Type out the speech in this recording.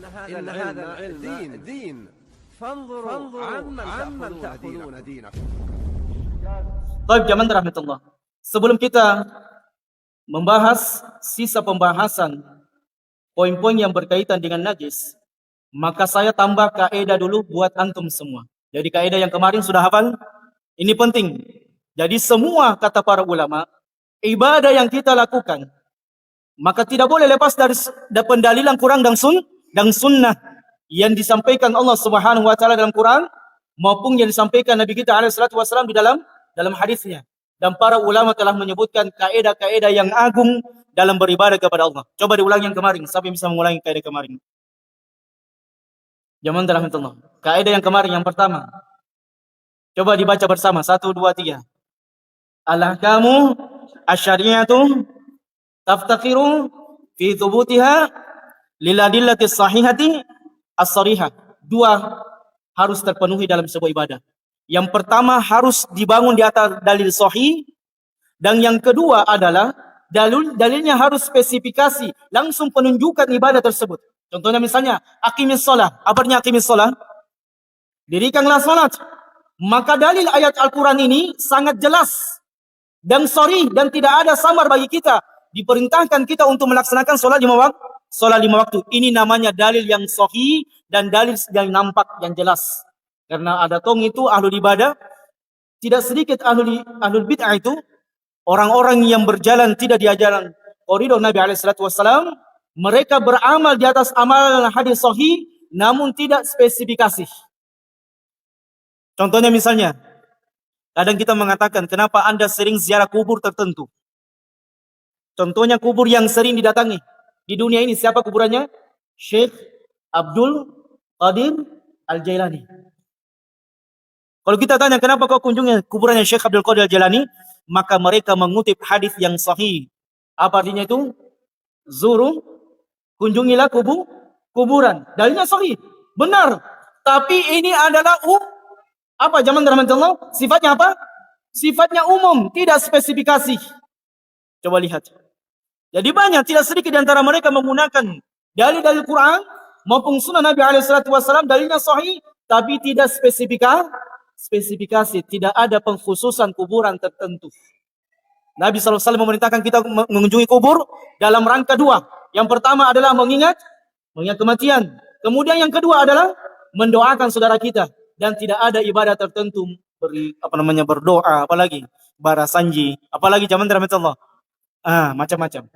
إن هذا العلم دين فانظروا عمن تأخذون دينكم. Baik, jamaah rahmatullah. Sebelum kita membahas sisa pembahasan poin-poin yang berkaitan dengan najis, maka saya tambah kaidah dulu buat antum semua. Jadi kaidah yang kemarin sudah hafal? Ini penting. Jadi semua kata para ulama, ibadah yang kita lakukan, maka tidak boleh lepas dari pendalilan Quran dan sunnah yang disampaikan Allah Subhanahu wa taala dalam Quran maupun yang disampaikan Nabi kita alaihi salatu wasallam di dalam hadisnya. Dan para ulama telah menyebutkan kaidah-kaidah yang agung dalam beribadah kepada Allah. Coba diulang yang kemarin, siapa yang bisa mengulangi kaidah kemarin? Jamaah rahmatullah. Kaidah yang kemarin yang pertama. Coba dibaca bersama, 1 2 3. Al-ahkamu asy-syari'atu taftaqiru fi thubutiha lil adillati sahihati as-sarihah. Dua harus terpenuhi dalam sebuah ibadah. Yang pertama harus dibangun di atas dalil sahih, dan yang kedua adalah dalilnya harus spesifikasi, langsung penunjukan ibadah tersebut. Contohnya misalnya aqimis shalah. Apa artinya aqimis shalah? Dirikanlah salat. Maka dalil ayat Al-Quran ini sangat jelas dan sharih dan tidak ada samar bagi kita. Diperintahkan kita untuk melaksanakan salat 5 waktu. Ini namanya dalil yang sahih dan dalil yang nampak, yang jelas. Karena ada itu ahlul ibadah, tidak sedikit ahlul bid'ah itu orang-orang yang berjalan tidak di ajaran koridor Nabi alaihi salatu wasallam. Mereka beramal di atas amalan hadis sahih namun tidak spesifikasi. Contohnya misalnya, kadang kita mengatakan, kenapa Anda sering ziarah kubur tertentu? Contohnya kubur yang sering didatangi di dunia ini, siapa kuburannya? Syekh Abdul Qadir Al-Jailani. Kalau kita tanya kenapa kau kunjungi kuburannya Syekh Abdul Qadir Al-Jailani, maka mereka mengutip hadis yang sahih. Apa artinya itu? Zuru, kunjungilah kuburan. Dalilnya sahih, benar. Tapi ini adalah apa zaman rahmatullah? Sifatnya apa? Sifatnya umum, tidak spesifikasi. Coba lihat. Jadi banyak, tidak sedikit di antara mereka menggunakan dalil-dalil Quran maupun sunnah Nabi alaihi salatu wasallam, dalilnya sahih tapi tidak spesifikasi, tidak ada pengkhususan kuburan tertentu. Nabi SAW memerintahkan kita mengunjungi kubur dalam rangka dua. Yang pertama adalah mengingat kematian. Kemudian yang kedua adalah mendoakan saudara kita. Dan tidak ada ibadah tertentu berdoa, apalagi barasanji, apalagi zaman rahmatullah. Macam-macam.